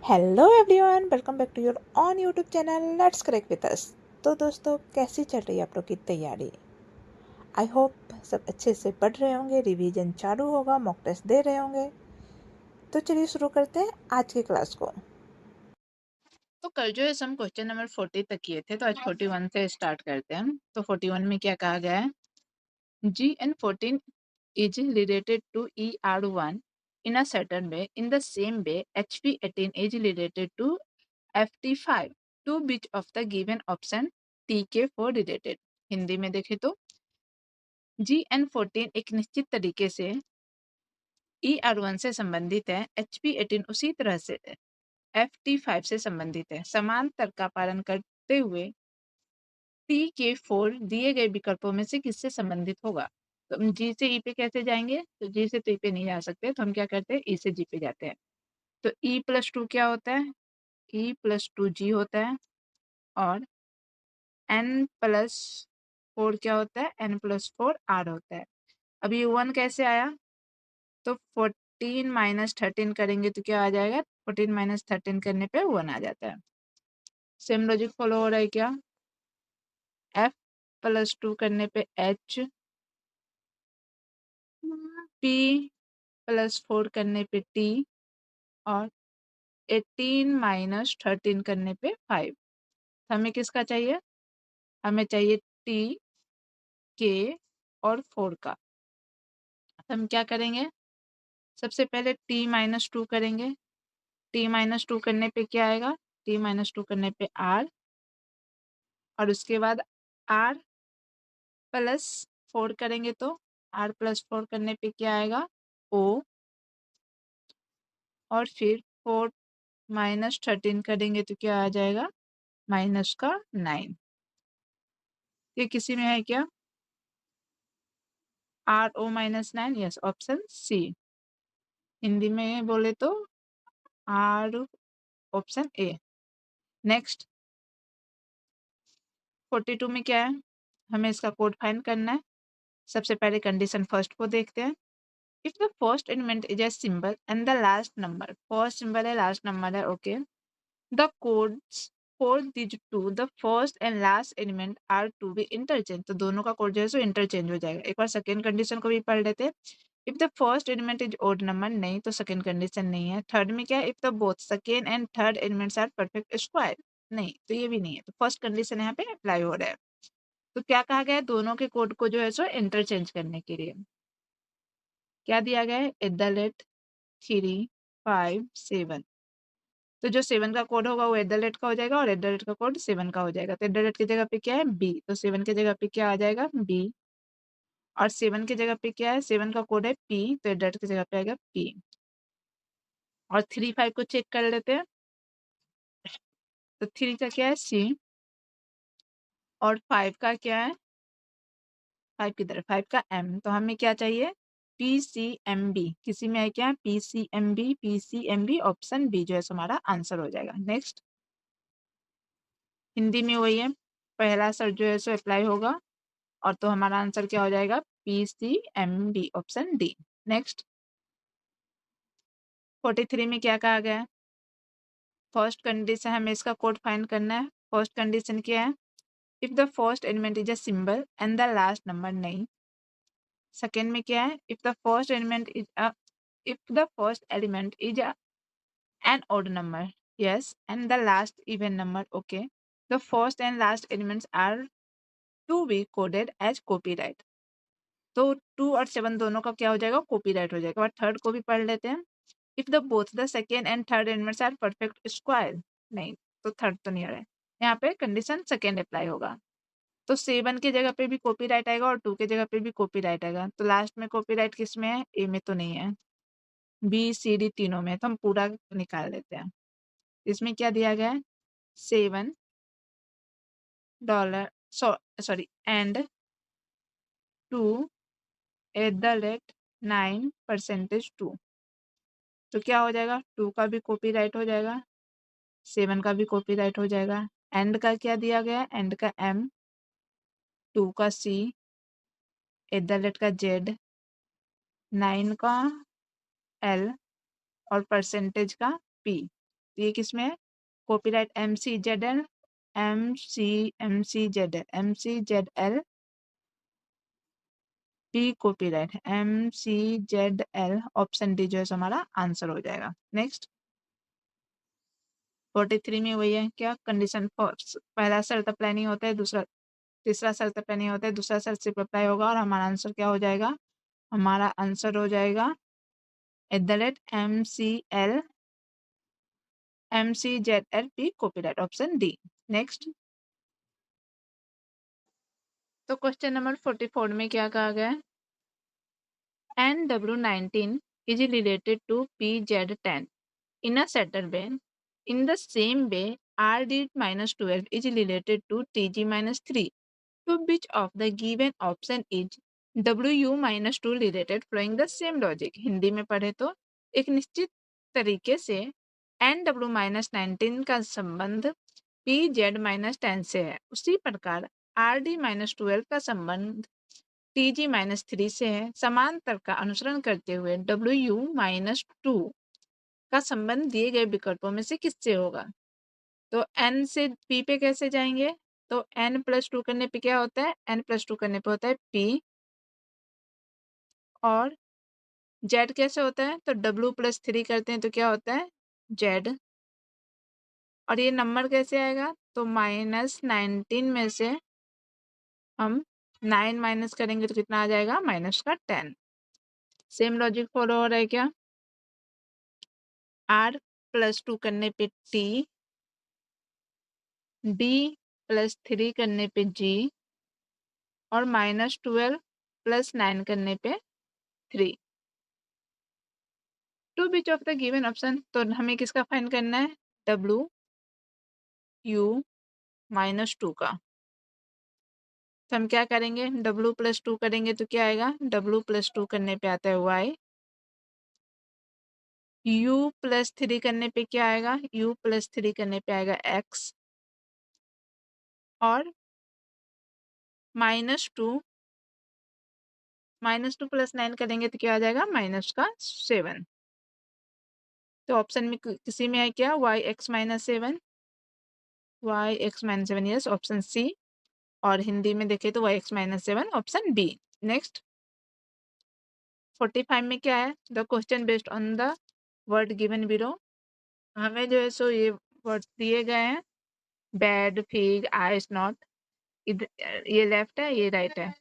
Hello everyone, welcome back to your own YouTube channel let's connect with us. तो दोस्तों, कैसी चल रही है आप लोग की तैयारी? आई होप सब अच्छे से पढ़ रहे होंगे, रिवीजन चालू होगा, मॉक टेस्ट दे रहे होंगे। तो चलिए शुरू करते हैं आज की क्लास को। तो कल जो है हम क्वेश्चन नंबर 40 तक किए थे, तो आज 41 से स्टार्ट करते हैं। तो 41 में क्या कहा गया है? GN14 is related to ER1 in a certain way. In the same way, HP18 is related to FT5. To which of the given option TK4 related? Hindi में देखें तो GN14 एक निश्चित तरीके से ER1 से संबंधित है, HP18 उसी तरह से FT5 से संबंधित है। समान तर्क का पालन करते हुए TK4 दिए गए विकल्पों में से किससे संबंधित होगा? तो हम जी से ई पे कैसे जाएंगे? तो जी से तो ई पे नहीं जा सकते, तो हम क्या करते हैं, ई से जी पे जाते हैं। तो ई प्लस टू क्या होता है? ई प्लस टू जी होता है। और एन प्लस फोर क्या होता है? एन प्लस फोर आर होता है। अब ये वन कैसे आया? तो 14 माइनस 13 करेंगे तो क्या आ जाएगा? 14 माइनस 13 करने पे वन आ जाता है। सेम लॉजिक फॉलो हो रहा है क्या? एफ प्लस टू करने पे एच, पी प्लस फोर करने पे टी, और 18 माइनस 13 करने पे 5। हमें किसका चाहिए? हमें चाहिए टी, के और 4 का। तो हम क्या करेंगे? सबसे पहले टी माइनस टू करेंगे। टी माइनस टू करने पे क्या आएगा? टी माइनस टू करने पे आर, और उसके बाद आर प्लस फोर करेंगे तो आर प्लस फोर करने पे क्या आएगा? ओ, और फिर 4 माइनस 13 करेंगे तो क्या आ जाएगा? माइनस का 9। ये किसी में है क्या? R O minus 9, yes, option C. Hindi में बोले तो आर, ऑप्शन ए। नेक्स्ट 42 में क्या है? हमें इसका कोड फाइंड करना है। सबसे पहले कंडीशन फर्स्ट को देखते हैं। If the first element is a symbol and the last number, first symbol है, लास्ट नंबर है, okay, the codes for this to the first and last element are to be interchange. तो दोनों का code जो है सो interchange हो जाएगा। एक बार सेकेंड कंडीशन को भी पढ़ लेते हैं। If the first element is odd number, नहीं, तो सेकेंड कंडीशन नहीं है। थर्ड में क्या है? If the both second and third elements are perfect square, नहीं, तो ये भी नहीं है। तो फर्स्ट कंडीशन यहाँ पे अप्लाई हो रहा है। तो क्या कहा गया है? दोनों के कोड को जो है सो इंटरचेंज करने के लिए क्या दिया गया है? @ 357। तो जो 7 का कोड होगा वो @ का हो जाएगा, और @ का कोड 7 का हो जाएगा। तो @ की जगह पे क्या है? बी, तो 7 की जगह पे क्या आ जाएगा? बी। और 7 की जगह पे क्या है? 7 का कोड है पी, तो @ की जगह पे आएगा पी। और 3 5 को चेक कर लेते हैं। तो 3 का क्या है? सी, और 5 का क्या है? 5 की तरफ 5 का एम। तो हमें क्या चाहिए? PCMB। किसी में है क्या? PCMB, PCMB, ऑप्शन बी जो है हमारा आंसर हो जाएगा। नेक्स्ट हिंदी में वही है, पहला शर्त जो है सो अप्लाई होगा, और तो हमारा आंसर क्या हो जाएगा? PCMB, option D. नेक्स्ट 43 में क्या कहा गया है? फर्स्ट कंडीशन, हमें इसका कोड फाइंड करना है। फर्स्ट कंडीशन क्या है? If the first element is a symbol and the last number, नहीं। सेकेंड में क्या है? If the first element is a, if the first element is an odd number, yes, and the last even number, okay, the first and last elements are to be coded as copyright। तो 2 और 7 दोनों का क्या हो जाएगा? Copyright हो जाएगा। और थर्ड को भी पढ़ लेते हैं। If the both the second and third elements are perfect square, नहीं, तो थर्ड तो नहीं आ रहा है। यहाँ पे कंडीशन सेकेंड अप्लाई होगा। तो 7 की जगह पे भी कॉपीराइट आएगा, और 2 की जगह पे भी कॉपीराइट आएगा। तो लास्ट में कॉपीराइट किस में है? ए में तो नहीं है, बी सी डी तीनों में। तो हम पूरा निकाल लेते हैं। इसमें क्या दिया गया है? $7, सॉरी, एंड 2 @9%2। तो क्या हो जाएगा? 2 का भी कॉपीराइट हो जाएगा, 7 का भी कॉपीराइट हो जाएगा। एंड का क्या दिया गया है? एंड का एम, 2 का सी, @ का जेड, 9 का एल, और परसेंटेज का पी। तो ये किसमें है? Copyright MCZL, MCZL P copyright है, MCZL ऑप्शन डी जो है हमारा आंसर हो जाएगा। नेक्स्ट 43 में वही है क्या, कंडीशन पहला शर्त अप्लाई नहीं होता है, तीसरा शर्त अप्लाई नहीं होता है, दूसरा शर्त सिर्फ अप्लाई होगा और हमारा आंसर क्या हो जाएगा? हमारा आंसर हो जाएगा MCZLP copyright option D. Next तो क्वेश्चन नंबर 44 में क्या कहा गया है? NW19 is related to PZ10 in a certain way. In the same way, RD-12 is related to TG-3. To which of the given option is WU-2 related following the same logic? Hindi में पढ़े तो एक निश्चित तरीके से NW-19 का संबंध PZ-10 से है, उसी प्रकार RD-12 का संबंध TG-3 से है। समान तर्क का अनुसरण करते हुए WU-2 का संबंध दिए गए विकल्पों में से किससे होगा? तो N से P पे कैसे जाएंगे? तो N+2 करने पे क्या होता है? N+2 करने पे होता है P, और Z कैसे होता है? तो W+3 करते हैं तो क्या होता है? Z। और ये नंबर कैसे आएगा? तो -19 में से हम 9 माइनस करेंगे तो कितना आ जाएगा? -10। सेम लॉजिक फॉलो हो रहा है क्या? R+2 करने पे T, D+3 करने पे G और -12 + 9 करने पे 3। To each of the given option, तो हमें किसका फाइंड करना है? WU-2 का। तो हम क्या करेंगे? W+2 करेंगे तो क्या आएगा? W+2 करने पे आता है Y, U+3 करने पे क्या आएगा? U+3 करने पे आएगा X, और -2 + 9 करेंगे तो क्या आ जाएगा? -7। तो ऑप्शन में किसी में है क्या? YX-7, YX-7, यस ऑप्शन सी। और हिंदी में देखें तो YX-7 ऑप्शन बी। नेक्स्ट 45 में क्या है? The question based on the word given below. हमें जो है सो ये वर्ड दिए गए हैं, बैड, फिग, आइस, नॉट। ये लेफ्ट है, ये राइट है।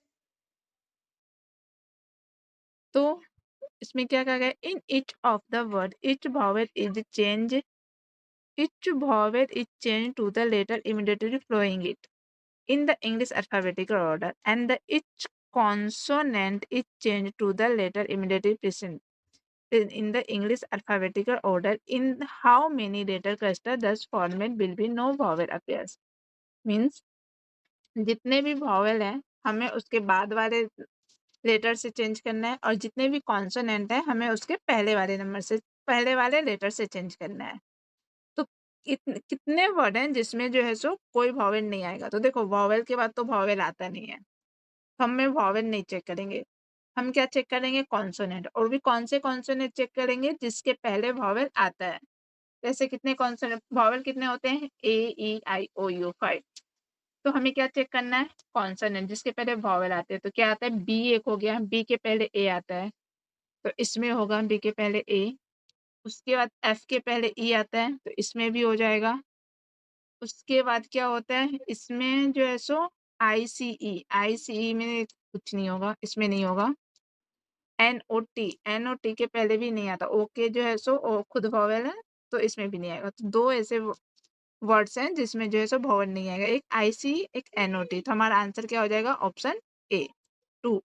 तो इसमें क्या कहा गया? In each of the word each vowel is changed to the letter immediately following it in the English alphabetical order, and the each consonant is changed to the letter immediately preceding in the English alphabetical order. In how many letter cluster thus format will be no vowel appears? Means जितने भी vowel है हमें उसके बाद वाले letter से change करना है, और जितने भी कॉन्सोनेंट है हमें उसके पहले वाले लेटर से चेंज करना है। तो कितने वर्ड हैं जिसमें जो है सो कोई वॉवेल नहीं आएगा? तो देखो वॉवेल के बाद तो वॉवेल आता नहीं है, हम वॉवेल नहीं चेक करेंगे, हम क्या चेक करेंगे? कॉन्सोनेंट। और भी कौन से कॉन्सोनेंट चेक करेंगे? जिसके पहले वॉवेल आता है। जैसे कितने कॉन्सोनेंट वॉवेल कितने होते हैं? A E I O U 5। तो हमें क्या चेक करना है? कॉन्सोनेंट जिसके पहले वॉवेल आते हैं। तो क्या आता है? बी एक हो गया, बी के पहले ए आता है तो इसमें होगा बी के पहले ए। उसके बाद एफ के पहले ई आता है तो इसमें भी हो जाएगा। उसके बाद क्या होता है? इसमें जो है सो आई सी ई में कुछ नहीं होगा, इसमें नहीं होगा। एन ओ टी के पहले भी नहीं आता। ओके जो है सो ओ खुद वॉवेल है तो इसमें भी नहीं आएगा। तो दो ऐसे वर्ड्स हैं जिसमें जो है सो वॉवेल नहीं आएगा, एक आई सी, एक एन ओ टी। तो हमारा आंसर क्या हो जाएगा? Option A 2।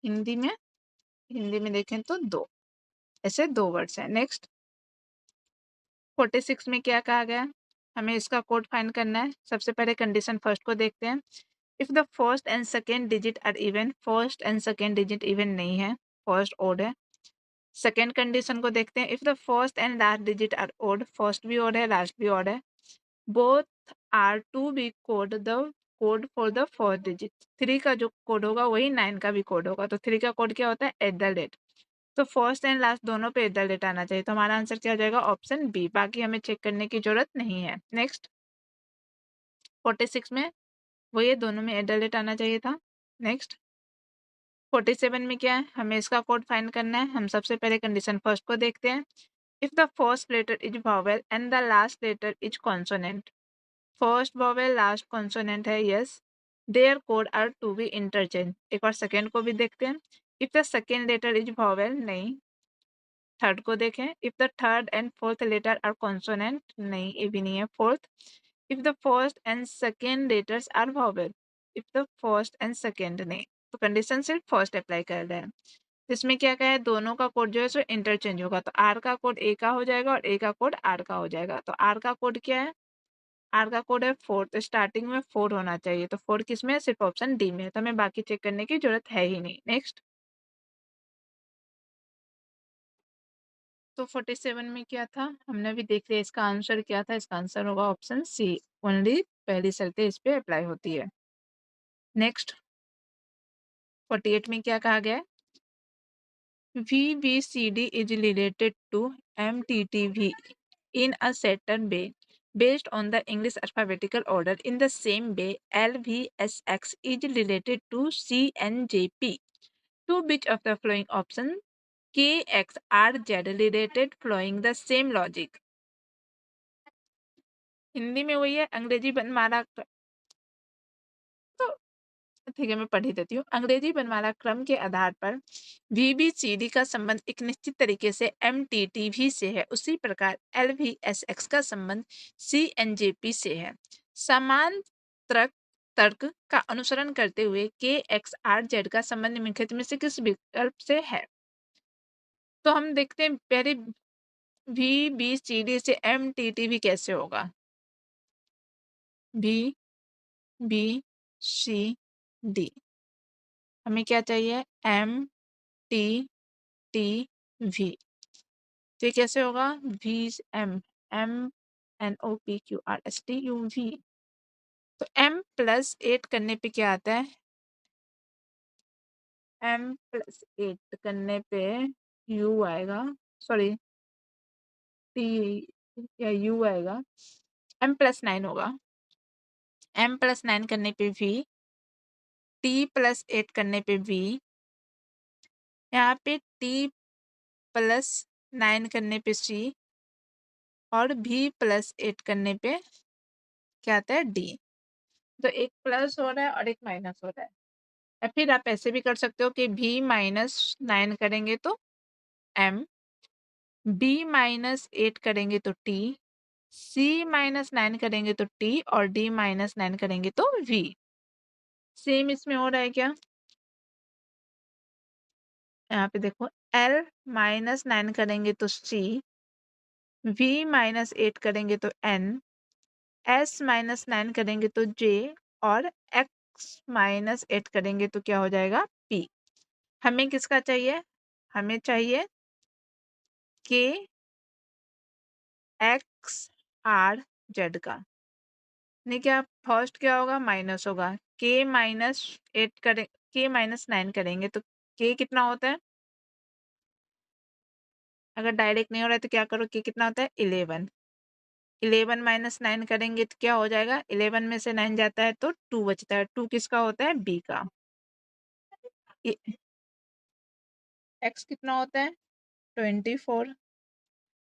हिंदी में देखें तो दो, ऐसे दो वर्ड्स हैं। नेक्स्ट 46 में क्या कहा गया? हमें इसका कोड फाइंड करना है। सबसे पहले कंडीशन फर्स्ट को देखते हैं। If the first and second digit are even, first and second digit even नहीं है, फर्स्ट ओड है। सेकेंड कंडीशन को देखते हैं। If the first and last digit are odd, first भी ओड है, लास्ट भी ओड है। Both are to be code the code for the first digit. 3 का जो कोड होगा वही 9 का भी कोड होगा। तो 3 का कोड क्या होता है? @ तो फर्स्ट एंड लास्ट दोनों पे एडल डेट आना चाहिए, तो हमारा आंसर क्या हो जाएगा? Option B. बाकी हमें चेक करने की जरूरत नहीं है। नेक्स्ट 46 में वो ये दोनों में एडल डेट आना चाहिए था। नेक्स्ट 47 में क्या है? हमें इसका कोड फाइंड करना है। हम सबसे पहले कंडीशन फर्स्ट को देखते हैं। If the first letter is vowel and the last letter is consonant, first vowel last consonant है, yes, their code are to be interchange. एक बार सेकेंड को भी देखते हैं। If the second letter is vowel, नहीं। थर्ड को देखें। If the third and fourth letter are consonant, नहीं, ये भी नहीं है। Fourth, if the first and second letters are vowel, if the first and second, नहीं। तो कंडीशन सिर्फ फर्स्ट अप्लाई कर रहे हैं। इसमें क्या कहा है? दोनों का कोड जो है सो इंटरचेंज होगा, तो आर का कोड ए का हो जाएगा और ए का कोड आर का हो जाएगा। तो आर का कोड क्या है? आर का कोड है 4, तो स्टार्टिंग में 4 होना चाहिए। तो 4 किस में है? सिर्फ ऑप्शन डी में है, तो हमें बाकी चेक करने की जरूरत है ही नहीं। नेक्स्ट तो 47 में क्या था? हमने अभी देख लिया इसका आंसर क्या था। इसका आंसर होगा ऑप्शन सी, ओनली पहली शर्तें इस पे अप्लाई होती है। नेक्स्ट 48 में क्या कहा गया है? VBCD is related to MTTV in a certain way based on the English alphabetical order. In the same way, LVSX is related to CNJP. To which of the following options KX are Z related following the same logic? Hindi में वही है, अंग्रेजी बनमाला तो ठीक है, मैं पढ़ ही देती हूँ। अंग्रेजी बनमाला क्रम के आधार पर VBCD का संबंध एक निश्चित तरीके से MTTV से है, उसी प्रकार LVSX का संबंध CNJP से है। समान तर्क तर्क का अनुसरण करते हुए KXRZ का संबंध निम्नलिखित में से किस विकल्प से है? तो हम देखते हैं पहले VBCD से MTTV कैसे होगा। VBCD हमें क्या चाहिए? MTTV, तो ये कैसे होगा? MNOPQRSTUV। तो M+8 करने पे क्या आता है? M+8 करने पे U आएगा, सॉरी T या U आएगा, M+9 होगा। M+9 करने पे V, T+8 करने पे V, यहाँ पे T+9 करने पे C और V+8 करने पे क्या आता है? D। तो एक प्लस हो रहा है और एक माइनस हो रहा है। या फिर आप ऐसे भी कर सकते हो कि V-9 करेंगे तो M, B-8 करेंगे तो T, C-9 करेंगे तो T और D-9 करेंगे तो V। सेम इसमें हो रहा है क्या? यहाँ पे देखो, L-9 करेंगे तो C, V-8 करेंगे तो N, S-9 करेंगे तो J और X-8 करेंगे तो क्या हो जाएगा? P। हमें किसका चाहिए? हमें चाहिए के एक्स आर जेड का। नहीं, क्या फर्स्ट क्या होगा? माइनस होगा। K-9 करेंगे तो K कितना होता है? अगर डायरेक्ट नहीं हो रहा है तो क्या करो? K कितना होता है? 11। 11-9 करेंगे तो क्या हो जाएगा? 11 में से 9 जाता है तो 2 बचता है। 2 किसका होता है? B का। X कितना होता है? 24।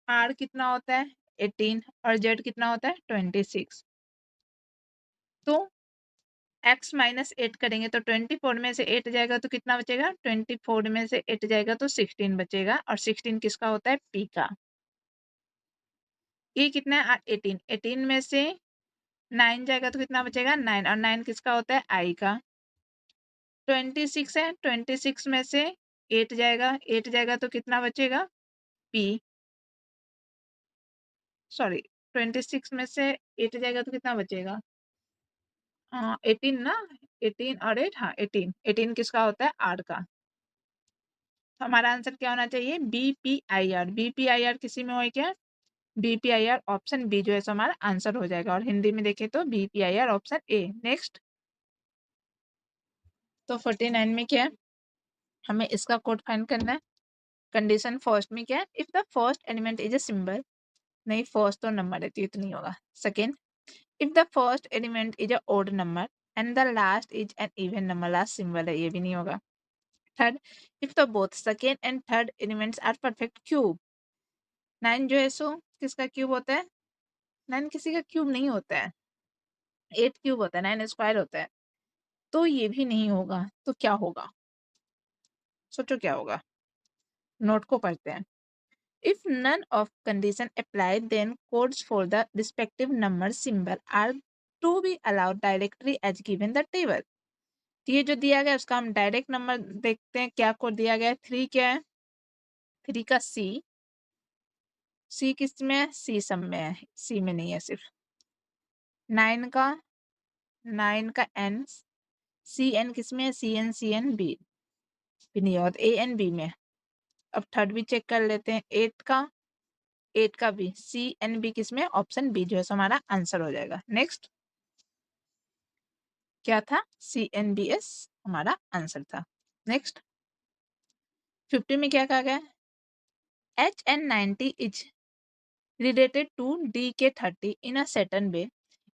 R कितना होता है? 18 और Z कितना होता है? 26। तो X-8 करेंगे तो 24 में से 8 जाएगा तो कितना बचेगा? 24 में से 8 जाएगा तो 16 बचेगा और 16 किसका होता है? P का। ये कितना है? 18। 18 में से 9 जाएगा तो कितना बचेगा? 9 और 9 किसका होता है? I का। 26 है, 26 में से 8 जाएगा, 8 जाएगा तो कितना बचेगा? P। सॉरी, 26 में से 8 जाएगा तो कितना बचेगा? 18 ना, 18 और 8, हाँ 18। 18 किसका होता है? R का। तो हमारा आंसर क्या होना चाहिए? BPIR। BPIR किसी में हो क्या? BPIR ऑप्शन बी जो है सो हमारा आंसर हो जाएगा। और हिंदी में देखें तो BPIR ऑप्शन ए। नेक्स्ट तो 49 में क्या है? हमें इसका कोड फाइंड करना है। कंडीशन फर्स्ट में क्या है, if the first element is a symbol, नहीं फर्स्ट तो नंबर है तो ये तो नहीं होगा। Second, if the first element is a odd number and the last is an even number, last symbol है, ये भी नहीं होगा। Third, if the both second and third elements are perfect cube, 9 जो है सो किसका क्यूब होता है, 9 किसी का क्यूब नहीं होता है, 8 क्यूब होता है, 9 स्क्वायर होता है, तो ये भी नहीं होगा। तो क्या होगा, सोचो क्या होगा, नोट को पढ़ते हैं। If none of condition applied, then codes for the respective number symbol are to be allowed directly as given the table. तो ये जो दिया गया है उसका हम डायरेक्ट नंबर देखते हैं, क्या कोड दिया गया है, 3 क्या है, 3 का सी किस में है, सी सब में है, सी में नहीं है सिर्फ। 9 का, 9 का एन, सी एन किस में है, सी एन बी भी नहीं होगा, ए एन बी में। अब थर्ड भी चेक कर लेते हैं, 8 का बी, सी एन बी किस में, ऑप्शन बी जो है हमारा आंसर हो जाएगा। नेक्स्ट क्या था, सी एन बी एस हमारा आंसर था। नेक्स्ट 50 में क्या कहा गया, H N 90 is related to DK30 in a certain way.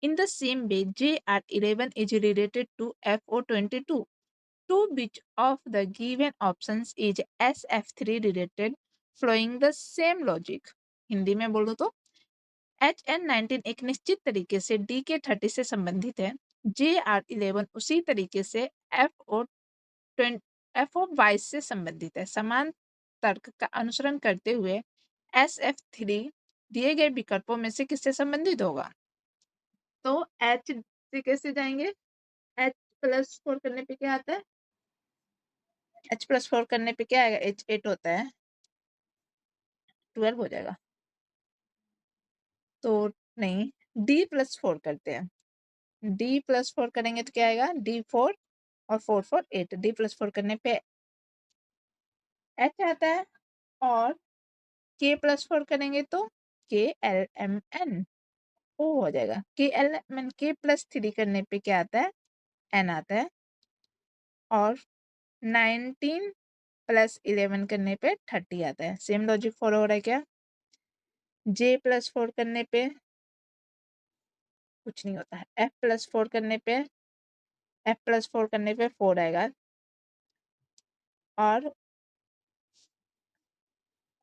In the same way, JR11 is related to FO22. To which of the given options is SF3 related following the same logic? Hindi में बोलो तो HN19 एक निश्चित तरीके से DK30 से संबंधित है, JR11 उसी तरीके से FO22 से संबंधित है। समान तर्क का अनुसरण करते हुए SF3 दिए गए विकल्पों में से किससे संबंधित होगा? तो H से कैसे जाएंगे, H प्लस 4 करने पे क्या आता है, H प्लस 4 करने पे क्या आएगा, H 8 होता है, 12 हो जाएगा। तो नहीं, D प्लस 4 करते हैं, D प्लस 4 करेंगे तो क्या आएगा, D 4 और 4 4 8, D प्लस 4 करने पे H आता है, और K प्लस 4 करेंगे तो K L M N O हो जाएगा। K L M N, K plus 3 करने पे क्या आता है, N आता है, और 19 प्लस 11 करने पे 30 आता है। सेम लॉजिक फॉलो हो रहा है क्या, J प्लस 4 करने पे कुछ नहीं होता है, F प्लस 4 करने पे, F प्लस 4 करने पे 4 आएगा, और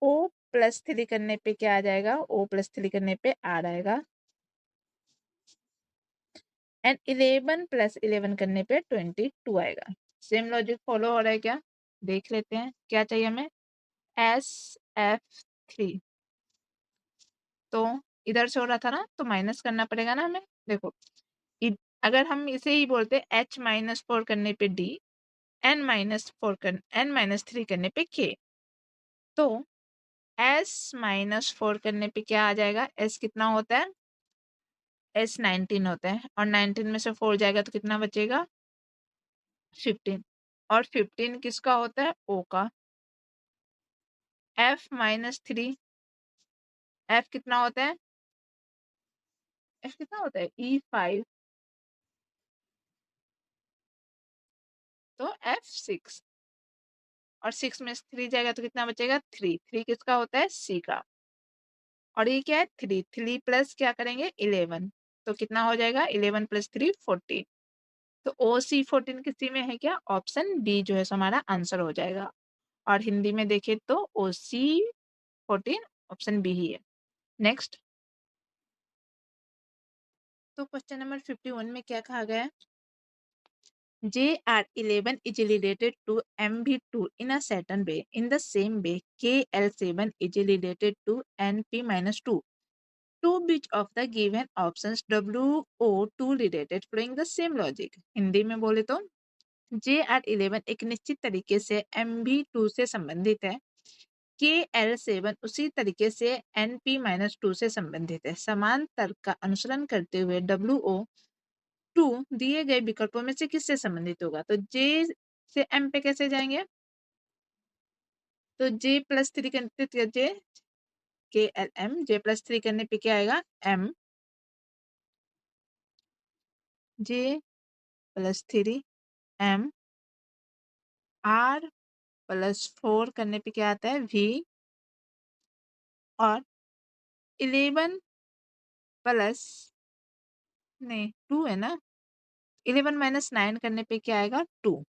O प्लस 3 करने पे क्या आ जाएगा, O प्लस 3 करने पे R आएगा, एंड 11 प्लस 11 करने पे 22 आएगा। सेम लॉजिक फॉलो हो रहा है क्या, देख लेते हैं क्या चाहिए हमें, SF3, तो इधर से हो रहा था ना, तो माइनस करना पड़ेगा ना हमें। देखो अगर हम इसे ही बोलते H माइनस 4 करने पे D, N माइनस 3 करने पे K, तो S माइनस 4 करने पे क्या आ जाएगा, S कितना होता है, S 19 होता है, और 19 में से 4 जाएगा तो कितना बचेगा, 15, और 15 किसका होता है, O का। F माइनस 3, F कितना होता है, F कितना होता है, E5, तो F6, और 6 में से 3 जाएगा तो कितना बचेगा, 3 किसका होता है, C का, और ये क्या है, 3 प्लस क्या करेंगे, 11, तो कितना हो जाएगा, 11 प्लस 3 14, तो OC14 किसी में है क्या, ऑप्शन बी जो है हमारा आंसर हो जाएगा। और हिंदी में देखें तो OC14 ऑप्शन बी ही है। नेक्स्ट, तो क्वेश्चन नंबर 51 में क्या कहा गया है, JR11 is related to MV2 in a certain way. In the same way, KL7 is related to NP-2. To which of the given options WO2 related following the same logic? Hindi में बोले तो JR11 एक निश्चित तरीके से MV2 से संबंधित है, KL7 उसी तरीके से NP-2 से संबंधित है। समान तर्क का अनुसरण करते हुए WO2 दिए गए विकल्पों में से किससे संबंधित होगा, तो J से M पे कैसे जाएंगे, तो J प्लस 3 करते थे, J KLM, J प्लस 3 करने पे क्या आएगा, M, J plus 3 M, R plus 4 करने पे क्या आता है v, और 11 प्लस नहीं 2 है ना, 11 माइनस 9 करने पे क्या आएगा 2।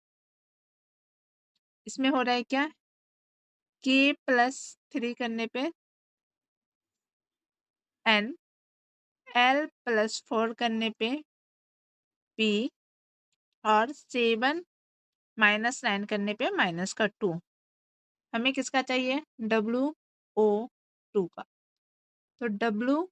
इसमें हो रहा है क्या k प्लस 3 करने पे n, l प्लस 4 करने पे p, और 7 माइनस 9 करने पे माइनस का 2। हमें किसका चाहिए WO2 का। तो W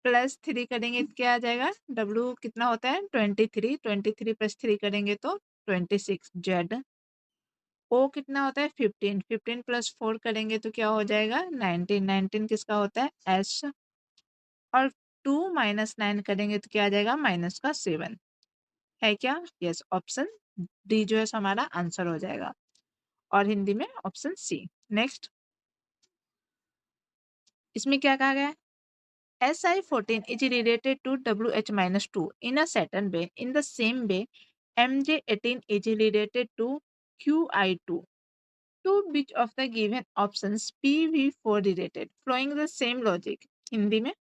प्लस 3 करेंगे तो क्या आ जाएगा, W कितना होता है 23, 23 प्लस 3 करेंगे तो 26। Z O कितना होता है 15, 15 प्लस 4 करेंगे तो क्या हो जाएगा 19, 19 किसका होता है S, और 2 माइनस 9 करेंगे तो क्या आ जाएगा माइनस का 7 है क्या। यस, ऑप्शन डी जो है हमारा आंसर हो जाएगा, और हिंदी में ऑप्शन सी। नेक्स्ट, इसमें क्या कहा गया है, Si14 is related to Wh-2 in a certain way. In the same way, Mj18 is related to Qi2. To which of the given options PV4 related? Following the same logic. Hindi में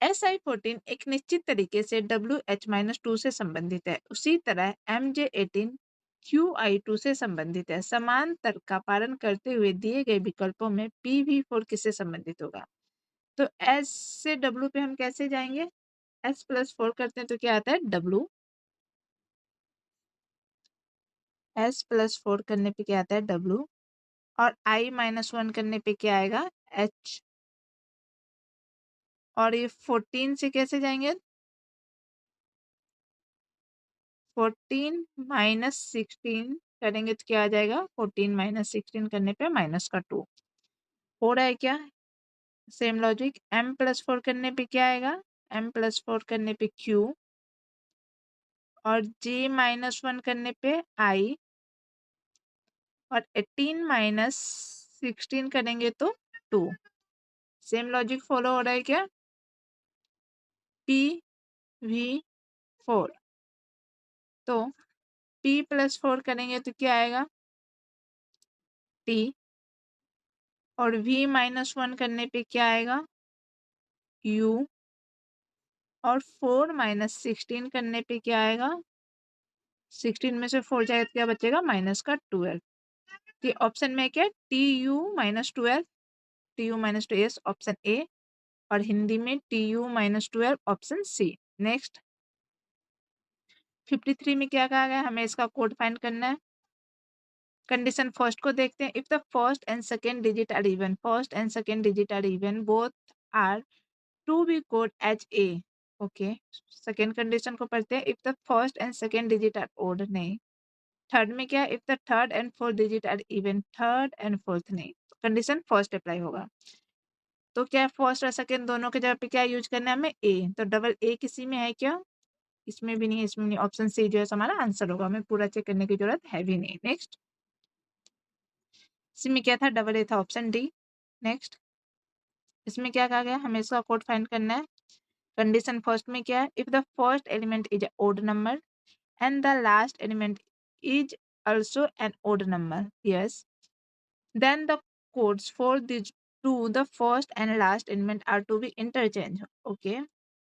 Si14 एक निश्चित तरीके से Wh-2 से संबंधित है, उसी तरह Mj18 Qi2 से संबंधित है। समान तर्क का पालन करते हुए दिए गए विकल्पों में PV4 किससे संबंधित होगा। तो S से W पे हम कैसे जाएंगे, S प्लस 4 करते हैं तो क्या आता है W, S प्लस 4 करने पे क्या आता है W, और I माइनस 1 करने पे क्या आएगा H, और ये 14 से कैसे जाएंगे 14 माइनस 16 करेंगे तो क्या आ जाएगा 14 माइनस 16 करने पे माइनस का 2 हो रहा है क्या। सेम लॉजिक, M प्लस 4 करने पे क्या आएगा, M प्लस 4 करने पे Q, और J माइनस 1 करने पे I, और 18 माइनस 16 करेंगे तो 2। सेम लॉजिक फॉलो हो रहा है क्या, PV4। तो P प्लस 4 करेंगे तो क्या आएगा T, और V माइनस 1 करने पे क्या आएगा U, और 4 माइनस 16 करने पे क्या आएगा 16 में से 4 जाएगा तो क्या बचेगा माइनस का 12। तो ऑप्शन में क्या TU minus 12, TU minus 2 yes option A, और हिंदी में TU minus 12 option C. Next 53 में क्या कहा गया, हमें इसका कोड फाइंड करना है। कंडीशन फर्स्ट को देखते हैं, if the first and second digit are even, first and second digit are even, both are to be code H A. Okay, second condition को पढ़ते हैं, if the first and second digit are odd, नहीं। Third में क्या, if the third and fourth digit are even, third and fourth नहीं। Condition first apply होगा, तो क्या फर्स्ट और सेकेंड दोनों के जगह पे क्या यूज करना है हमें ए, तो डबल ए किसी में है क्या, इसमें भी नहीं है, इसमें नहीं, ऑप्शन सी जो है हमारा आंसर होगा, हमें पूरा चेक करने की जरूरत है भी नहीं। नेक्स्ट, इसमें क्या था डबल ए था ऑप्शन डी। नेक्स्ट, इसमें क्या कहा गया, हमें इसका कोड फाइंड करना है। कंडीशन फर्स्ट में क्या है, if the first element is odd number and the last element is also an odd number, yes, then the codes for the to the first and last element are to be interchanged. Okay,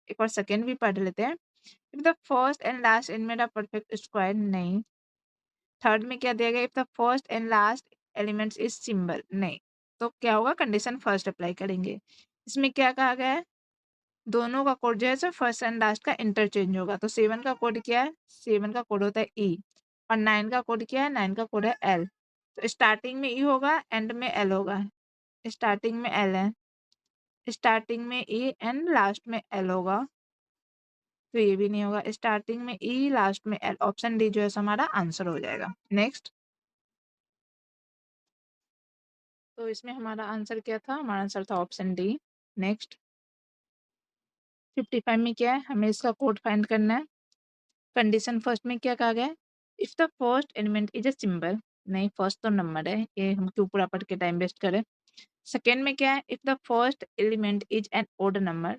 एक और second भी पढ़ लेते हैं, if the first and last element are perfect square, नहीं। Third में क्या दिया गया, if the first and last elements is symbol, नहीं। तो क्या होगा, कंडीशन फर्स्ट अप्लाई करेंगे। इसमें क्या कहा गया है, दोनों का कोड जो है सो फर्स्ट एंड लास्ट का इंटरचेंज होगा। तो 7 का कोड क्या है, 7 का कोड होता है ई, और 9 का कोड क्या है, 9 का कोड है एल। तो स्टार्टिंग में ई होगा, एंड में एल होगा। स्टार्टिंग में एल है, स्टार्टिंग में ई एंड लास्ट में एल होगा, तो ये भी नहीं होगा। स्टार्टिंग में ई लास्ट में एल, ऑप्शन डी जो है हमारा आंसर हो जाएगा। नेक्स्ट, तो इसमें हमारा आंसर क्या था, हमारा आंसर था ऑप्शन डी। नेक्स्ट 55 में क्या है, हमें इसका कोड फाइंड करना है। कंडीशन फर्स्ट में क्या कहा गया है, if the first element is a symbol, नहीं फर्स्ट तो नंबर है, ये हम क्यों पूरा पढ़ के टाइम वेस्ट करें। सेकेंड में क्या है, if the first element is an odd number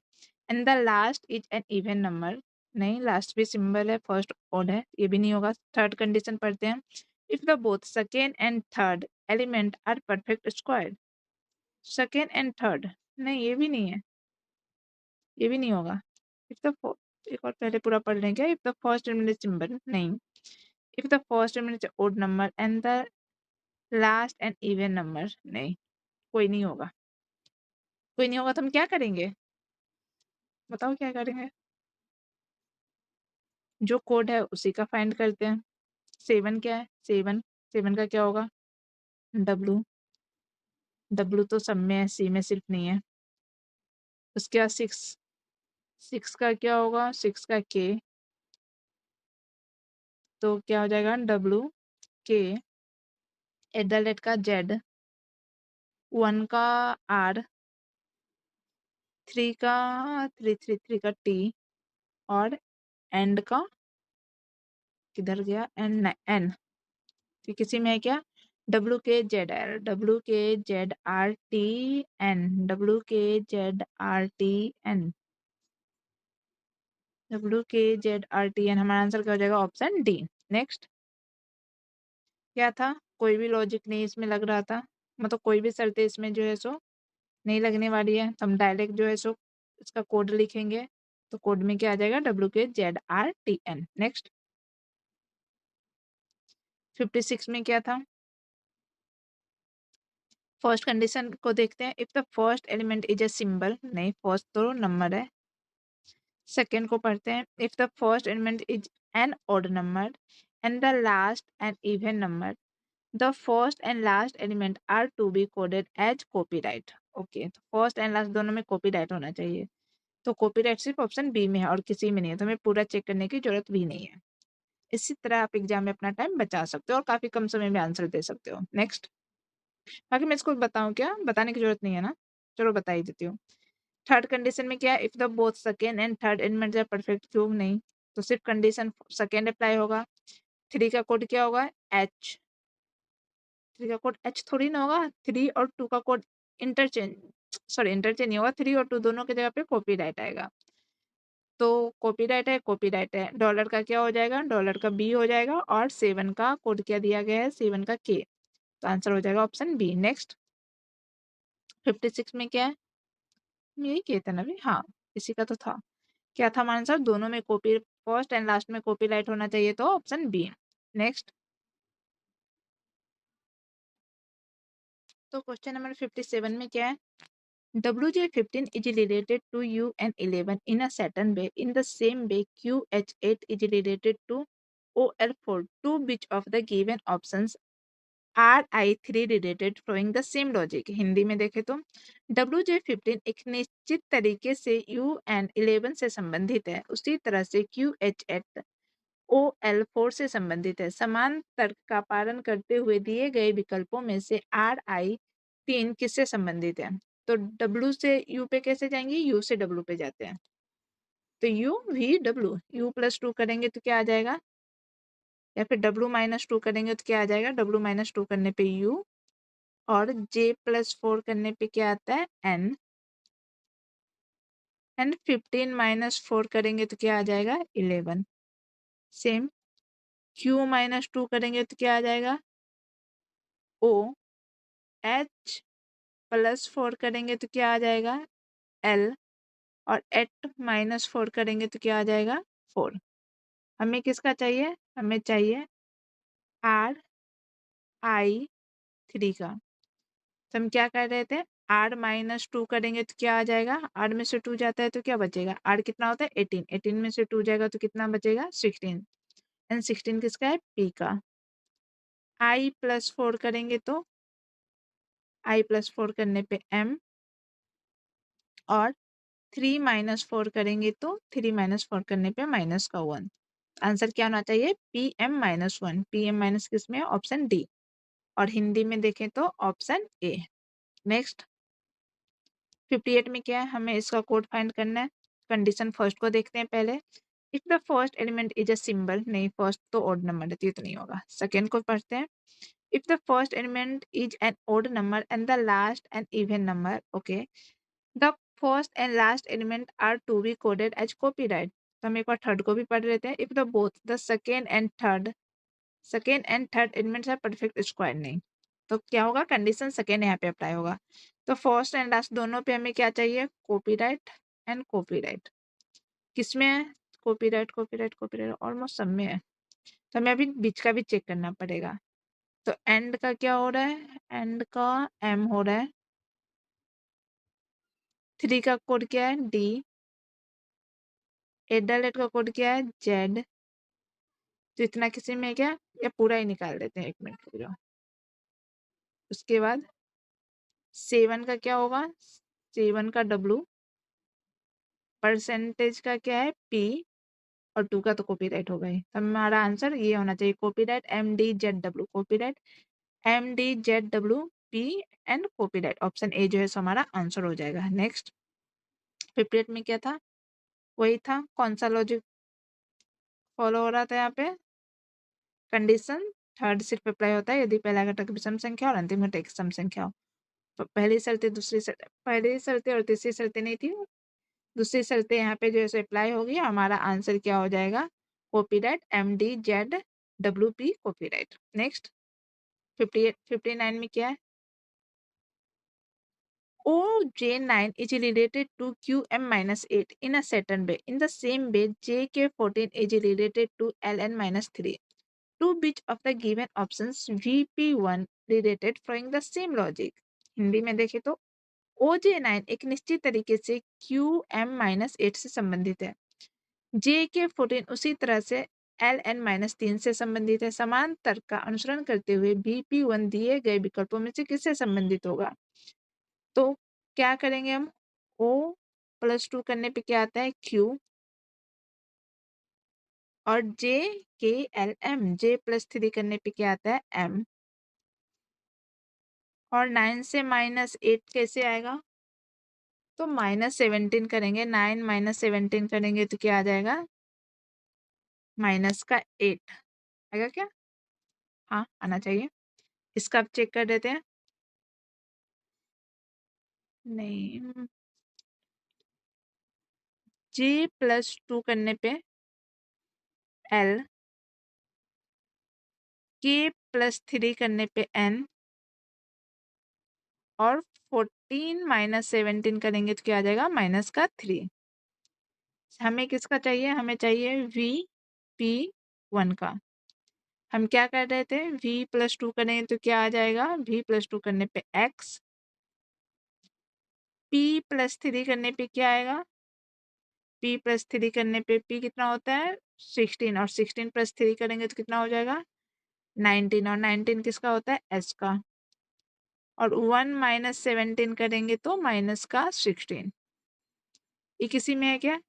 and the last is an even number, नहीं लास्ट भी सिंबल है, फर्स्ट ओड है, ये भी नहीं होगा। थर्ड कंडीशन पढ़ते हैं, if the both second and third element are perfect square. Second and third, नहीं ये भी नहीं है, ये भी नहीं होगा। इफ द एक और पहले पूरा पढ़ लेंगे। If the first element is symbol, नहीं। If the first element is odd number and the last and even number, नहीं, कोई नहीं होगा। कोई नहीं होगा तो हम क्या करेंगे, बताओ क्या करेंगे। जो कोड है उसी का फाइंड करते हैं। 7 क्या है, 7, 7 का क्या होगा, डब्लू। डब्लू तो सब में है, सी में सिर्फ नहीं है। उसके बाद 6, 6 का क्या होगा, 6 का के, तो क्या हो जाएगा डब्लू के, एट का जेड, 1 का आर, 3 का 3 का टी, और एंड का किधर गया, एन, एन, कि किसी में है क्या, W K Z R, W K Z R T N, W K Z R T N, W K Z R T N. हमारा आंसर क्या हो जाएगा, ऑप्शन डी। नेक्स्ट क्या था, कोई भी लॉजिक नहीं इसमें लग रहा था, मतलब कोई भी शर्तें इसमें जो है सो नहीं लगने वाली है, तो हम डायरेक्ट जो है सो इसका कोड लिखेंगे। तो कोड में क्या आ जाएगा, W K Z R T N. Next 56 में क्या था, फर्स्ट कंडीशन को देखते हैं। If the first element is a symbol, नहीं फर्स्ट तो नंबर है। सेकेंड को पढ़ते हैं। If the first element is an odd number and the last an even number, the first and last element are to be coded as copyright. Okay, तो first and last दोनों में copyright होना चाहिए। तो copyright सिर्फ option B में है और किसी में नहीं है, तो हमें पूरा चेक करने की जरूरत भी नहीं है। इसी तरह आप एग्जाम में अपना टाइम बचा सकते हो और काफी कम समय में आंसर दे सकते हो। नेक्स्ट, बाकी मैं इसको बताऊं क्या, बताने की जरूरत नहीं है ना, चलो बता ही देती हूँ। थर्ड कंडीशन में क्या है, if the both second and third element are perfect cube, नहीं, तो सिर्फ कंडीशन सेकेंड अप्लाई होगा। 3 का कोड क्या होगा, एच, 3 का कोड एच थोड़ी ना होगा, 3 और 2 का कोड इंटरचेंज, सॉरी इंटरचेंज नहीं होगा, 3 और 2 दोनों की जगह पे कॉपीराइट आएगा। तो कॉपीराइट है, डॉलर का क्या हो जाएगा, डॉलर का बी हो जाएगा, और 7 का कोड क्या दिया गया है, 7 का के, तो आंसर हो जाएगा ऑप्शन बी। नेक्स्ट 56 में क्या है, यही किया था ना अभी, हाँ इसी का तो था। क्या था हमारा आंसर, दोनों में कॉपी, फर्स्ट एंड लास्ट में कॉपीराइट होना चाहिए, तो ऑप्शन बी। नेक्स्ट, तो क्वेश्चन नंबर 57 में क्या है, WJ15 is related to UN11 in a certain way, in the same way QH8 is related to OL4, to which of the given options are I3 related following the same logic। Hindi में देखें तो WJ15 एक निश्चित तरीके से UN11 से संबंधित है, उसी तरह से QH8 OL4 से संबंधित है। समान तर्क का पालन करते हुए दिए गए विकल्पों में से RI3 किससे संबंधित है। तो W से U पे कैसे जाएंगे, U से W पे जाते हैं, तो U V W, U plus 2 करेंगे तो क्या आ जाएगा, या फिर W माइनस 2 करेंगे तो क्या आ जाएगा, W माइनस 2 करने पे U, और J प्लस 4 करने पे क्या आता है N, एंड 15 माइनस 4 करेंगे तो क्या आ जाएगा 11। सेम Q माइनस 2 करेंगे तो क्या आ जाएगा O, H प्लस 4 करेंगे तो क्या आ जाएगा L, और 8 माइनस 4 करेंगे तो क्या आ जाएगा 4। हमें किसका चाहिए, हमें चाहिए RI3 का। तो हम क्या कर रहे थे, R माइनस 2 करेंगे तो क्या आ जाएगा, R में से 2 जाता है तो क्या बचेगा, R कितना होता है 18, 18 में से 2 जाएगा तो कितना बचेगा 16, एंड 16 किसका है P का। I प्लस 4 करेंगे तो I प्लस 4 करने पे M, और 3 माइनस 4 करेंगे तो 3 माइनस 4 करने पे माइनस का 1। आंसर क्या होना चाहिए, PM माइनस 1, PM माइनस किस में, ऑप्शन डी, और हिंदी में देखें तो ऑप्शन ए। नेक्स्ट 58 में क्या है, हमें इसका कोड फाइंड करना है। कंडीशन फर्स्ट को देखते हैं पहले। If the first element is a symbol, नहीं फर्स्ट तो ऑड नंबर है तो नहीं होगा। सेकेंड को पढ़ते हैं। If the first element is an odd number and the last an even number, okay, the first and last element are to be coded as copyright. तो हम एक बार थर्ड को भी पढ़ लेते हैं। If the both the second and third second and third elements are perfect square नहीं, तो क्या होगा, कंडीशन सेकेंड यहाँ पे अप्लाई होगा। तो फर्स्ट एंड लास्ट दोनों पे हमें क्या चाहिए, कॉपीराइट एंड कॉपीराइट। किसमें है, कॉपीराइट कॉपीराइट कॉपीराइट ऑलमोस्ट सब में है, तो हमें अभी बीच का भी चेक करना पड़ेगा। तो एंड का क्या हो रहा है, एंड का एम हो रहा है, 3 का कोड क्या है डी, एट का कोड क्या है जेड। तो इतना किसी में क्या, या पूरा ही निकाल देते हैं, 1 मिनट रुक जाओ। उसके बाद 7 का क्या होगा, 7 का डब्लू, परसेंटेज का क्या है पी, और 2 का तो कॉपीराइट होगा ही। तो हमारा आंसर ये होना चाहिए, copyright MDZW, copyright MDZW P and copyright. Option A जो है सो हमारा आंसर हो जाएगा। नेक्स्ट 58 में क्या था, वही था, कौन सा लॉजिक फॉलो हो रहा था यहाँ पे, कंडीशन थर्ड सिर्फ अप्लाई होता है यदि पहला घटक विषम संख्या और अंतिम घटक सम संख्या हो। तो पहली शर्त दूसरी शर्त, पहली शर्त और तीसरी शर्त नहीं थी, दूसरी शर्त यहाँ पे जो है अप्लाई होगी। हमारा आंसर क्या हो जाएगा, कॉपीराइट MDZWP कॉपीराइट। नेक्स्ट 59 में क्या है, OJ9 is related to QM-8 in a certain way. In the same way, JK14 is related to LN-3. To which of the given options VP1 related following the same logic? Hindi में देखें तो OJ9 एक निश्चित तरीके से QM-8 से संबंधित है, JK14 उसी तरह से LN-3 से संबंधित है। समान तर्क का अनुसरण करते हुए VP1 दिए गए विकल्पों में से किससे संबंधित होगा। तो क्या करेंगे हम, O+2 करने पे क्या आता है Q, और JKLM, J+3 करने पे क्या आता है M, और 9 से -8 कैसे आएगा, तो -17 करेंगे, 9 -17 करेंगे तो क्या आ जाएगा, -8 आएगा क्या, हाँ आना चाहिए। इसका अब चेक कर देते हैं, नहीं, J+2 करने पे L, K+3 करने पे N, और 14 -17 करेंगे तो क्या आ जाएगा, -3। हमें किसका चाहिए, हमें चाहिए VP1 का। हम क्या कर रहे थे, V+2 करेंगे तो क्या आ जाएगा, V+2 करने पे X, P+3 करने पे क्या आएगा, P+3 करने पे P कितना होता है 16, और 16+3 करेंगे तो कितना हो जाएगा 19, और 19 किसका होता है S का, और 1 -17 करेंगे तो -16। ये किसी में है क्या,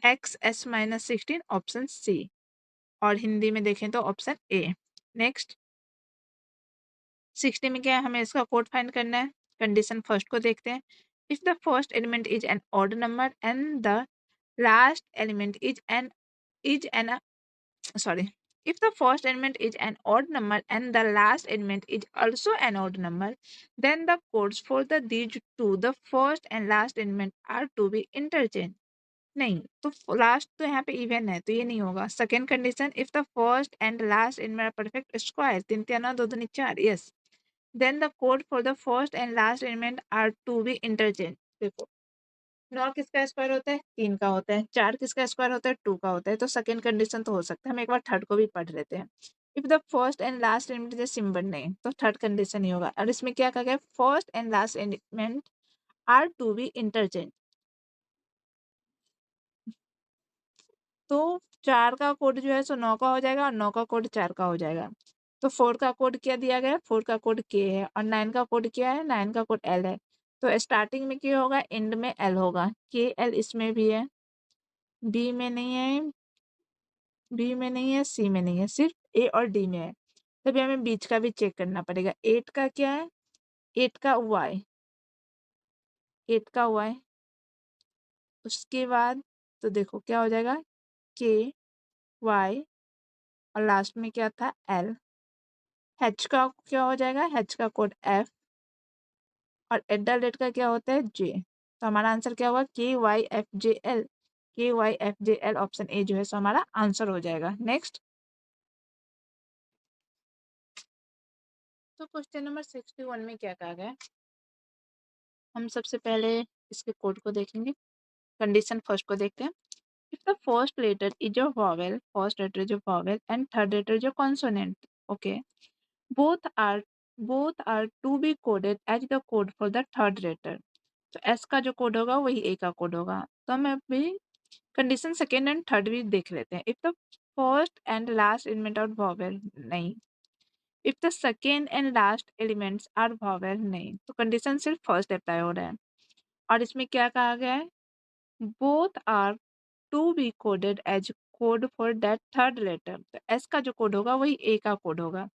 XS-16, ऑप्शन सी, और हिंदी में देखें तो ऑप्शन ए। नेक्स्ट 60 में क्या है, हमें इसका कोड फाइंड करना है। कंडीशन फर्स्ट को देखते हैं, if the first element is an odd number and the last element is N sorry, if the first element is an odd number and the last element is also an odd number, then the codes for these two, the first and last element, are to be interchanged। नहीं, तो last तो यहाँ पे even है तो ये नहीं होगा। Second condition, if the first and last element are perfect square, 3 3 9 2 2 4, yes, then the code for the first and last element are to be interchange. देखो 9 किसका स्क्वायर होता है, 3 का होता है, 4 किसका स्क्वायर होता है, 2 का होता है। तो सेकेंड कंडीशन तो हो सकता है, हम एक बार थर्ड को भी पढ़ लेते हैं। If the first and last element is symbol, नहीं, तो थर्ड कंडीशन ही होगा। और इसमें क्या कहा गया, first and last element are to be interchange. तो 4 का कोड जो है सो 9 का हो जाएगा, और 9 का कोड 4 का हो जाएगा। तो 4 का कोड क्या दिया गया है, 4 का कोड K है, और 9 का कोड क्या है, 9 का कोड L है। तो स्टार्टिंग में क्या होगा, एंड में L होगा। KL इसमें भी है, B में नहीं है, B में नहीं है, C में नहीं है, सिर्फ A और D में है। तभी हमें बीच का भी चेक करना पड़ेगा। 8 का क्या है, 8 का Y, 8 का Y। उसके बाद तो देखो क्या हो जाएगा, KY, और लास्ट में क्या था L। H का क्या हो जाएगा, H का कोड F, और @ का क्या होता है J। तो हमारा आंसर क्या होगा, KYFJL, KYFJL, ऑप्शन ए जो है सो हमारा आंसर हो जाएगा। नेक्स्ट तो क्वेश्चन नंबर 61 में क्या कहा गया है? हम सबसे पहले इसके कोड को देखेंगे। कंडीशन फर्स्ट को देखते हैं। If the first letter is a vowel, first letter is a vowel and third letter is a consonant, okay, both are both are to be coded as the code for the third letter। तो S का जो code होगा वही ए का code होगा। तो हम अभी कंडीशन सेकेंड एंड थर्ड भी देख लेते हैं। If the first and last element are vowel, नहीं। If the second and last elements are vowel, नहीं। तो कंडीशन सिर्फ फर्स्ट अप्लाई हो रहा है। और इसमें क्या कहा गया है? Both are to be coded as code for that third letter. तो एस का जो कोड होगा वही ए का कोड होगा।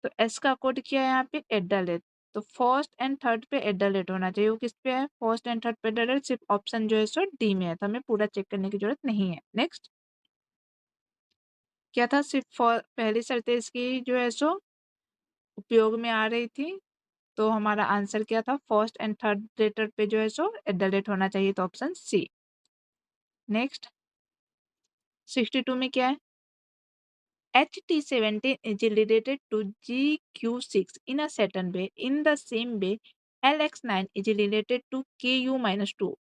तो एस का कोड क्या है यहाँ पे? एट। तो फर्स्ट एंड थर्ड पे एट होना चाहिए। वो किस पे है? फर्स्ट एंड थर्ड पे एट। सिर्फ ऑप्शन जो है सो डी में है, तो हमें पूरा चेक करने की जरूरत नहीं है। नेक्स्ट क्या था? सिर्फ पहली शर्त इसकी जो है सो उपयोग में आ रही थी। तो हमारा आंसर क्या था? फर्स्ट एंड थर्ड लेटर पे जो है सो एट होना चाहिए, तो ऑप्शन सी। नेक्स्ट 62 में क्या है? HT17 is related to GQ6 in a certain way. In the same way, LX9 is related to KU-2.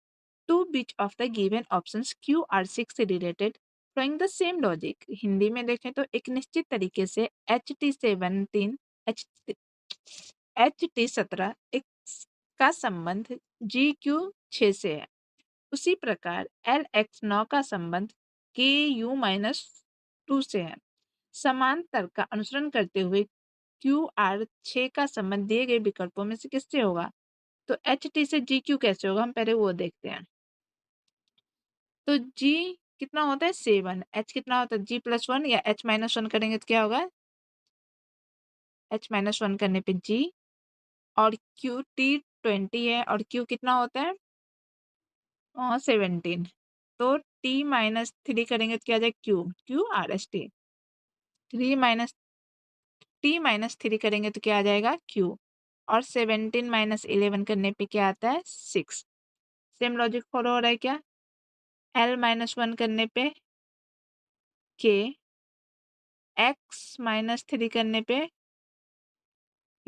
To which of the given options Q are 6 related? Following the same logic, Hindi में देखें तो एक निश्चित तरीके से HT17 HT17 का संबंध GQ6 से है। उसी प्रकार LX9 का संबंध KU-2 से है। समान तर्क का अनुसरण करते हुए QR6 का संबंध दिए गए विकल्पों में से किससे होगा? तो HT से GQ कैसे होगा? हम पहले वो देखते हैं। तो G कितना होता है? 7। H कितना होता है? G+1 या H-1 करेंगे तो क्या होगा? H-1 करने पे G। और Q T20 है और Q कितना होता है? 17। तो T-3 करेंगे तो क्या आ जाएगा? QRST। 3 करेंगे तो क्या आ जाएगा? Q। और 17 - 11 करने पे क्या आता है? 6। सेम लॉजिक फॉलो हो रहा है क्या? L-1 करने पे K, X-3 करने पे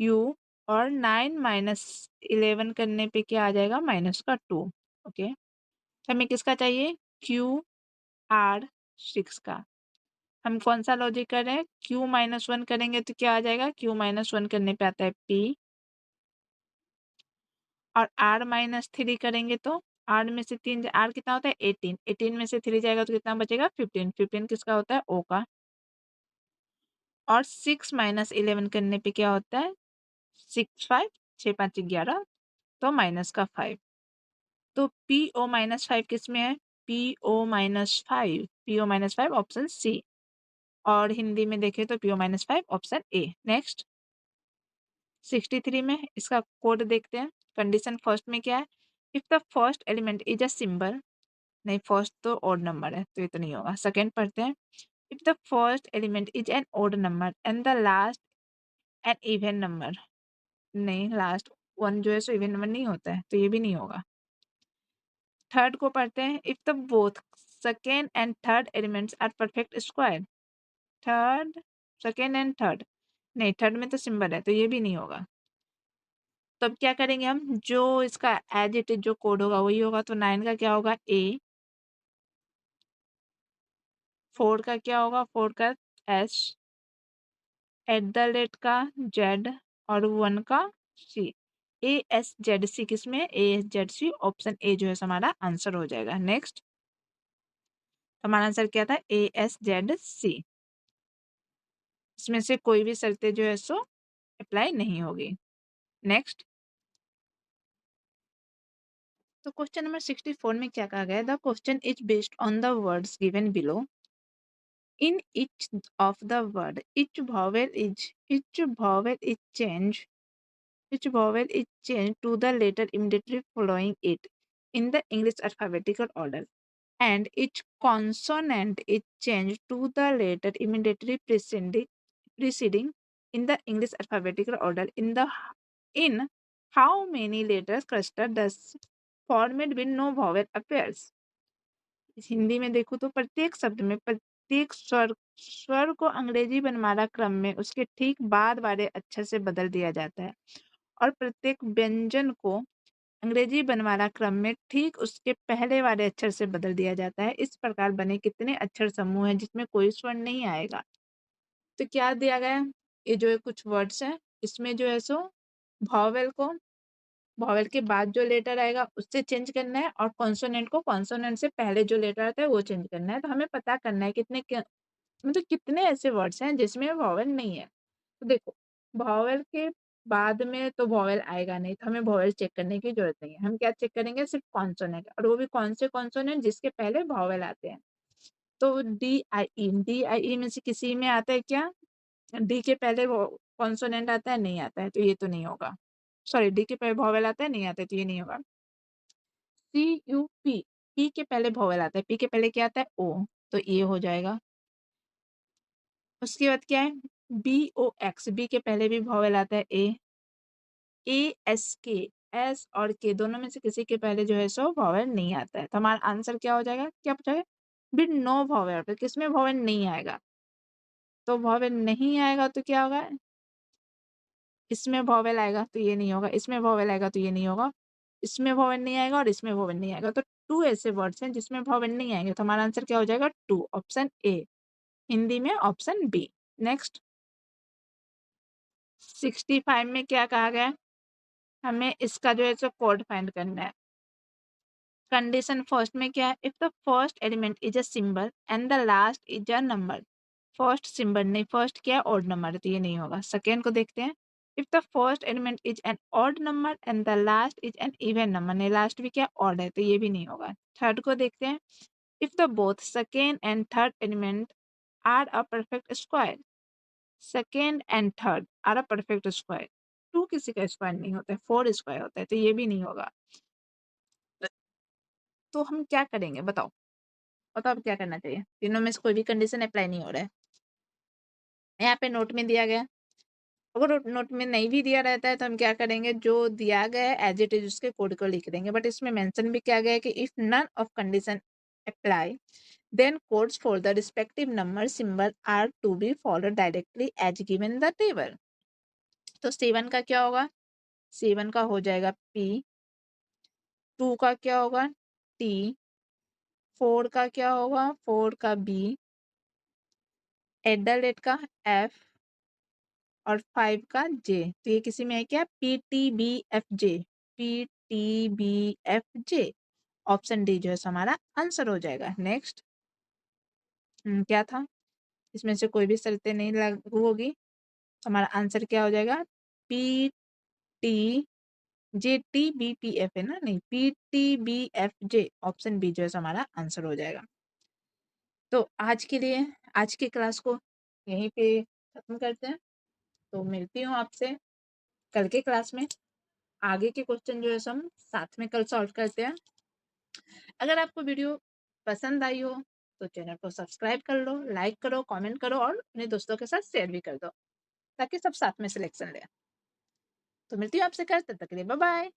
U और 9 - 11 करने पे क्या आ जाएगा? -2। ओके, तो हमें किसका चाहिए? QR6 का। हम कौन सा लॉजिक कर रहे हैं? Q-1 करेंगे तो क्या आ जाएगा? Q-1 करने पे आता है P। और R-3 करेंे तो R में से 3, R कितना होता है? 18। 18 में से 3 जाएगा तो कितना बचेगा? 15। 15 किसका होता है? O का। और 6 - 11 करने पे क्या होता है? 6 5 6 5 11, तो -5। तो PO-5 किस में है? PO-5, PO-5 option C. और हिंदी में देखें तो PO-5 ऑप्शन ए। नेक्स्ट 63 में इसका कोड देखते हैं। कंडीशन फर्स्ट में क्या है? If the first element is a symbol, नहीं, फर्स्ट तो ऑड नंबर है तो ये तो नहीं होगा। सेकेंड पढ़ते हैं। If the first element is an odd number and the last an even number, नहीं, लास्ट वन जो है सो इवन नंबर नहीं होता है, तो ये भी नहीं होगा। थर्ड को पढ़ते हैं। If the both second and third elements are perfect square, third, second and third, नहीं, थर्ड में तो सिंबल है तो ये भी नहीं होगा। तो अब क्या करेंगे हम? जो इसका एज इट इज जो कोड होगा वही होगा। तो 9 का क्या होगा? A, 4 का क्या होगा? 4 का S, @ का Z और 1 का C। ASZC किस में? ASZC ऑप्शन ए जो है हमारा आंसर हो जाएगा। नेक्स्ट हमारा आंसर क्या था? ASZC। इसमें से कोई भी शर्तें जो है सो अप्लाई नहीं होगी। नेक्स्ट तो क्वेश्चन नंबर 64 में क्या कहा गया? The question is based on the words given below. In each of the word, each vowel is changed to the letter immediately following it in the English alphabetical order, and each consonant is changed to the letter immediately preceding in the English alphabetical order. In how many letters cluster does format when no vowel appears? Hindi में देखो तो प्रत्येक शब्द में प्रत्येक स्वर स्वर को अंग्रेजी वर्णमाला क्रम में उसके ठीक बाद वाले अक्षर से बदल दिया जाता है और प्रत्येक व्यंजन को अंग्रेजी वर्णमाला क्रम में ठीक उसके पहले वाले अक्षर से बदल दिया जाता है। इस प्रकार बने कितने अक्षर समूह हैं जिसमें कोई स्वर नहीं आएगा? तो क्या दिया गया है? ये जो है कुछ वर्ड्स हैं, इसमें जो है सो वॉवेल को वॉवेल के बाद जो लेटर आएगा उससे चेंज करना है और कॉन्सोनेंट को कॉन्सोनेंट से पहले जो लेटर आता है वो चेंज करना है। तो हमें पता करना है मतलब कितने ऐसे वर्ड्स हैं जिसमें वॉवेल नहीं है। तो देखो, वॉवेल के बाद में तो वॉवेल आएगा नहीं, तो हमें वॉवेल चेक करने की ज़रूरत नहीं है। हम क्या चेक करेंगे? सिर्फ़ कॉन्सोनेंट, और वो भी कौन से कॉन्सोनेंट जिसके पहले वॉवेल आते हैं। तो डी-आई-ई में से किसी में आता है क्या? डी के पहले वो कॉन्सोनेंट आता है? नहीं आता है, तो ये तो नहीं होगा। सॉरी, डी के पहले वॉवेल आता है? नहीं आता है, तो ये नहीं होगा। सी-यू-पी, पी के पहले वॉवेल आता है, पी के पहले क्या आता है? ओ, तो ये हो जाएगा। उसके बाद क्या है? बी-ओ-एक्स, बी के पहले भी वॉवेल आता है ए। ए-एस-के, एस और के दोनों में से किसी के पहले जो है सो वॉवेल नहीं आता है। तो हमारा आंसर क्या हो जाएगा? क्या पूछा गया? विद नो वॉवेल, तो किसमें वॉवेल नहीं आएगा? तो वॉवेल नहीं आएगा तो क्या होगा? इसमें वॉवेल आएगा तो ये नहीं होगा, इसमें वॉवेल आएगा तो ये नहीं होगा, इसमें वॉवेल नहीं आएगा और इसमें वॉवेल नहीं आएगा। तो 2 ऐसे वर्ड्स हैं जिसमें वॉवेल नहीं आएंगे, तो हमारा आंसर क्या हो जाएगा? 2, ऑप्शन ए। हिंदी में ऑप्शन बी। नेक्स्ट 65 में क्या कहा गया है? हमें इसका जो है सो कोड फाइंड करना है। कंडीशन फर्स्ट में क्या है? If the first element is a symbol and the last is a number. First symbol नहीं, फर्स्ट क्या है? ऑड नंबर है, तो ये नहीं होगा। सेकेंड को देखते हैं। If the first element is an odd number and the last is an even number, नहीं, लास्ट भी क्या? ऑड है, तो ये भी नहीं होगा। थर्ड को देखते हैं। If the both second and third element are a perfect square, second and third are a perfect square. 2 किसी का स्क्वायर नहीं होता है, 4 स्क्वायर होता है, तो ये भी नहीं होगा। तो हम क्या करेंगे बताओ? बताओ अब क्या करना चाहिए? तीनों में से कोई भी कंडीशन अप्लाई नहीं हो रहा है। यहाँ पे नोट में दिया गया है। अगर नोट में नहीं भी दिया रहता है तो हम क्या करेंगे? जो दिया गया है एज इट इज उसके कोड को लिख देंगे। बट इसमें मेंशन भी किया गया है कि if none of condition apply then codes for the respective number symbol are to be followed directly as given in the table. तो C1 का क्या होगा? C1 का हो जाएगा P, 2 का क्या होगा? T, 4 का क्या होगा? 4 का B, एट द रेट का F और 5 का J। तो ये किसी में है क्या? PTBFJ, PTBFJ। ऑप्शन डी जो है हमारा आंसर हो जाएगा। नेक्स्ट क्या था? इसमें से कोई भी शर्तें नहीं लागू होगी, तो हमारा आंसर क्या हो जाएगा? PTJTBPF है ना? नहीं, PTBFJ, ऑप्शन बी जो है हमारा आंसर हो जाएगा। तो आज के लिए आज की क्लास को यहीं पे खत्म करते हैं। तो मिलती हूँ आपसे कल के क्लास में। आगे के क्वेश्चन जो है हम साथ में कल सॉल्व करते हैं। अगर आपको वीडियो पसंद आई हो तो चैनल को सब्सक्राइब कर लो, लाइक करो, कमेंट करो और अपने दोस्तों के साथ शेयर भी कर दो ताकि सब साथ में सिलेक्शन लें। तो मिलती हूँ आपसे कल, तब तक के लिए बाय बाय।